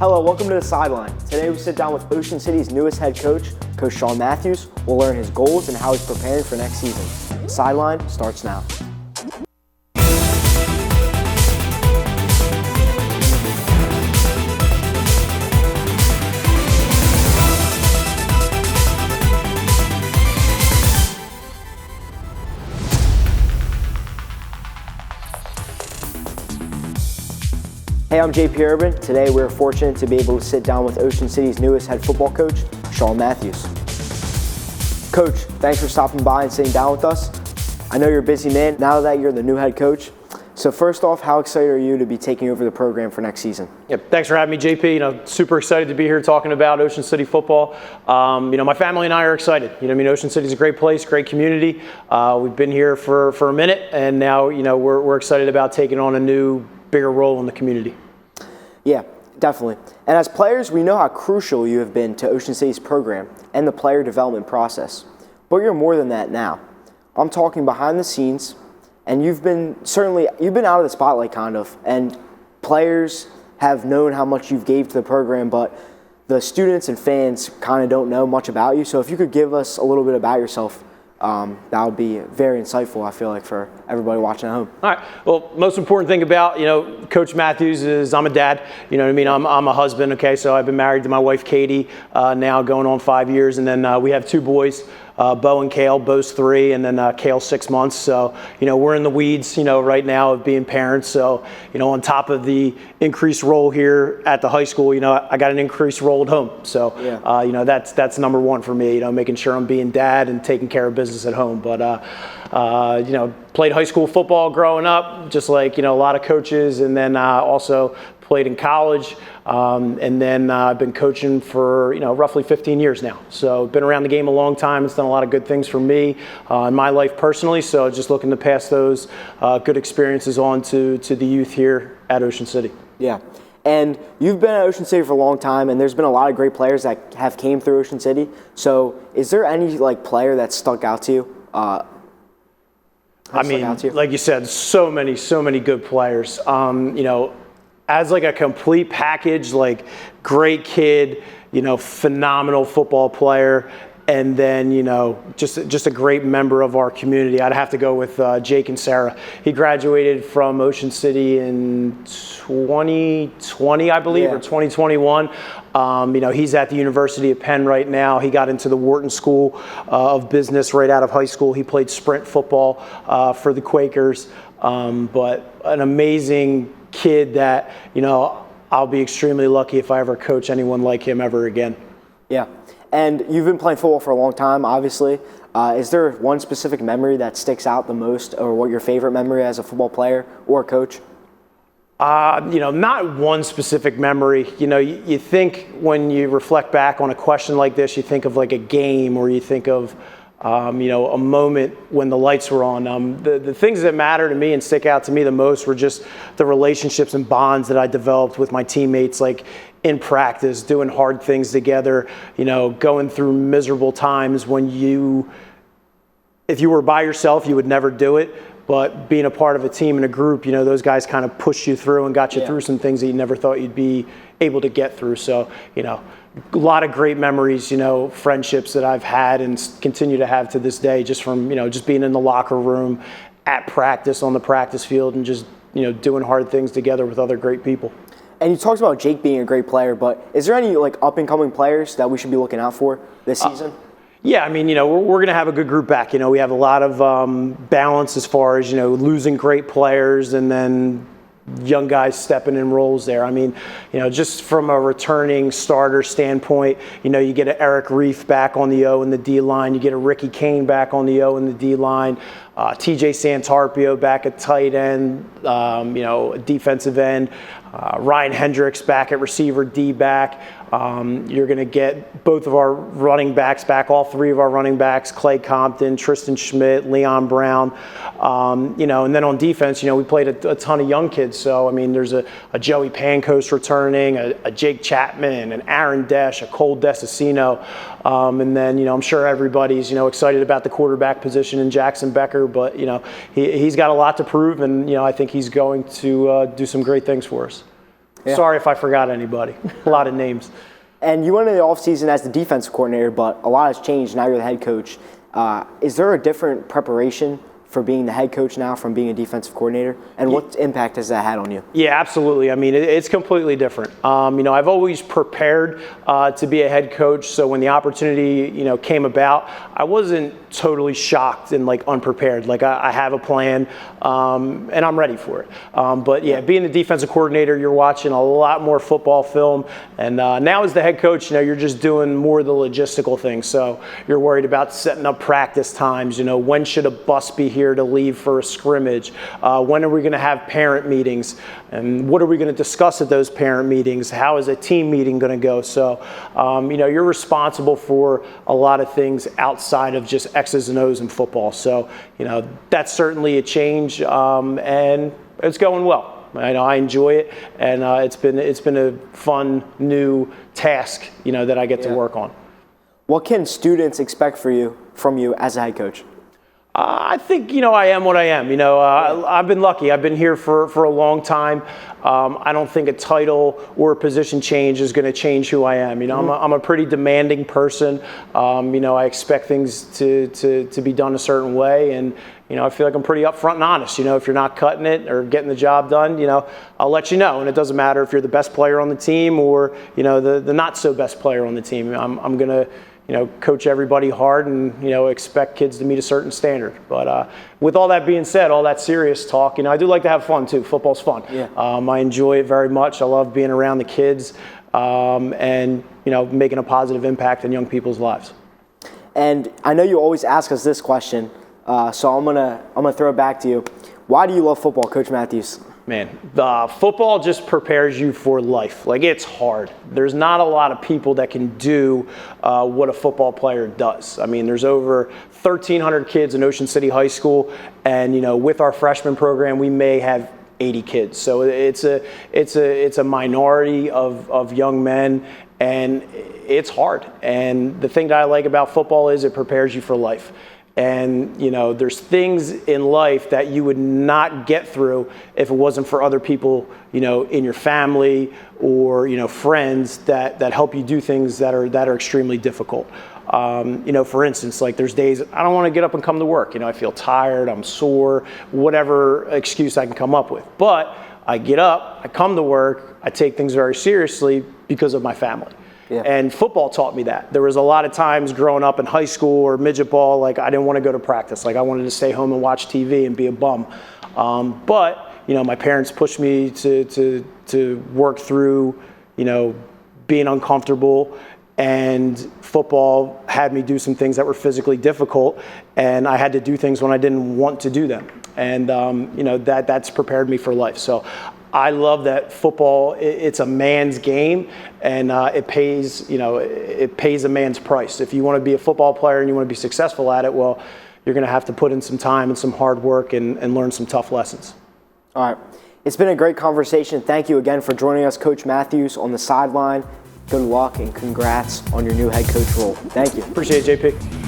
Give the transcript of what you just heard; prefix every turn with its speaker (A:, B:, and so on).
A: Hello, welcome to the Sideline. Today we sit down with Ocean City's newest head coach, Coach Sean Matthews. We'll learn his goals and how he's preparing for next season. Sideline starts now. Hey, I'm JP Urban. Today we're fortunate to be able to sit down with Ocean City's newest head football coach, Sean Matthews. Coach, thanks for stopping by and sitting down with us. I know you're a busy man now that you're the new head coach. So first off, how excited are you to be taking over the program for next season?
B: Yep, thanks for having me, JP. Super excited to be here talking about Ocean City football. My family and I are excited. Ocean City is a great place, great community. We've been here for a minute, and now, we're excited about taking on a new, bigger role in the community.
A: Yeah, definitely. And as players, we know how crucial you have been to Ocean City's program and the player development process. But you're more than that now. I'm talking behind the scenes, and you've been out of the spotlight kind of, and players have known how much you've gave to the program, but the students and fans kind of don't know much about you. So if you could give us a little bit about yourself, that would be very insightful, I feel like, for everybody watching at home.
B: All right. Well, most important thing about, Coach Matthews is I'm a dad. I'm a husband, okay? So I've been married to my wife, Katie, now going on 5 years. And then we have two boys, Bo and Kale. Bo's 3, and then Kale 6 months. So, we're in the weeds, right now of being parents. So, on top of the increased role here at the high school, I got an increased role at home. So, that's number one for me, making sure I'm being dad and taking care of business at home. But, played high school football growing up, just like, a lot of coaches, and then also played in college, and then I've been coaching for, roughly 15 years now. So been around the game a long time. It's done a lot of good things for me in my life personally. So just looking to pass those good experiences on to the youth here at Ocean City.
A: Yeah. And you've been at Ocean City for a long time, and there's been a lot of great players that have came through Ocean City. So is there any player that stuck out to you?
B: Like you said, so many good players. As a complete package, great kid, phenomenal football player, and then, just a great member of our community. I'd have to go with Jake and Sarah. He graduated from Ocean City in 2020, I believe, or 2021. He's at the University of Penn right now. He got into the Wharton School of Business right out of high school. He played sprint football for the Quakers, but an amazing kid that, I'll be extremely lucky if I ever coach anyone like him ever again.
A: Yeah. And you've been playing football for a long time, obviously. Is there one specific memory that sticks out the most, or what your favorite memory as a football player or coach? Not one specific memory. You think when you reflect back on a question like this, you think of a game, or you think of, a moment when the lights were on. The things that matter to me and stick out to me the most were just the relationships and bonds that I developed with my teammates, in practice, doing hard things together, going through miserable times when if you were by yourself, you would never do it. But being a part of a team and a group, those guys kind of pushed you through and got you through some things that you never thought you'd be able to get through. So, a lot of great memories, friendships that I've had and continue to have to this day, just from, just being in the locker room, at practice, on the practice field, and just, doing hard things together with other great people. And you talked about Jake being a great player, but is there any up-and-coming players that we should be looking out for this season?
B: Yeah, we're going to have a good group back. We have a lot of balance as far as, losing great players and then young guys stepping in roles there. Just from a returning starter standpoint, you get an Eric Reef back on the O and the D line. You get a Ricky Kane back on the O and the D line. TJ Santarpio back at tight end, defensive end. Ryan Hendricks back at receiver, D back. You're going to get both of our running backs back, all 3 of our running backs, Clay Compton, Tristan Schmidt, Leon Brown. And then on defense, we played a ton of young kids. So, there's a Joey Pancos returning, a Jake Chapman, an Aaron Desch, a Cole Desicino. And then, I'm sure everybody's, excited about the quarterback position in Jackson Becker, but, he's got a lot to prove, and, I think he's going to do some great things for us.
C: Yeah.
B: Sorry if I forgot anybody. A lot of names.
C: And you went into the offseason as the defensive coordinator, but a lot has changed. Now you're the head coach. Is there a different preparation for being the head coach now from being a defensive coordinator? And what impact has that had on you?
B: Yeah, absolutely. I mean, it's completely different. I've always prepared to be a head coach. So when the opportunity, came about, I wasn't totally shocked and unprepared. I have a plan and I'm ready for it. But yeah, being the defensive coordinator, you're watching a lot more football film. And now as the head coach, you're just doing more of the logistical things. So you're worried about setting up practice times. When should a bus be here to leave for a scrimmage? When are we going to have parent meetings? And what are we going to discuss at those parent meetings? How is a team meeting going to go? So, you're responsible for a lot of things outside of just X's and O's in football. So, that's certainly a change, and it's going well. I enjoy it, and it's been a fun new task, that I get to work on.
C: What can students expect from you as a head coach?
B: I think, I am what I am. I've been lucky. I've been here for a long time. I don't think a title or a position change is going to change who I am. I'm a pretty demanding person. I expect things to be done a certain way. And, I feel like I'm pretty upfront and honest. If you're not cutting it or getting the job done, I'll let you know. And it doesn't matter if you're the best player on the team or, the not so best player on the team. I'm going to coach everybody hard and, expect kids to meet a certain standard. But with all that being said, all that serious talk, I do like to have fun too. Football's fun.
C: Yeah.
B: I enjoy it very much. I love being around the kids and, making a positive impact in young people's lives.
C: And I know you always ask us this question, so I'm gonna throw it back to you. Why do you love football, Coach Matthews?
B: Man, the football just prepares you for life. It's hard. There's not a lot of people that can do what a football player does. I mean, there's over 1,300 kids in Ocean City High School, and with our freshman program, we may have 80 kids. So it's a minority of young men, and it's hard. And the thing that I like about football is it prepares you for life. And, there's things in life that you would not get through if it wasn't for other people, in your family or, friends that help you do things that are extremely difficult. For instance, there's days I don't want to get up and come to work. I feel tired, I'm sore, whatever excuse I can come up with. But I get up, I come to work, I take things very seriously because of my family.
C: Yeah.
B: And football taught me that. There was a lot of times growing up in high school or midget ball, I didn't want to go to practice. I wanted to stay home and watch TV and be a bum. But my parents pushed me to work through, being uncomfortable. And football had me do some things that were physically difficult. And I had to do things when I didn't want to do them. And, that's prepared me for life. So I love that football, it's a man's game, and it pays a man's price. If you want to be a football player and you want to be successful at it, well, you're going to have to put in some time and some hard work and learn some tough lessons. All right.
C: It's been a great conversation. Thank you again for joining us, Coach Matthews, on the sideline. Good luck and congrats on your new head coach role. Thank you.
B: Appreciate it, JP.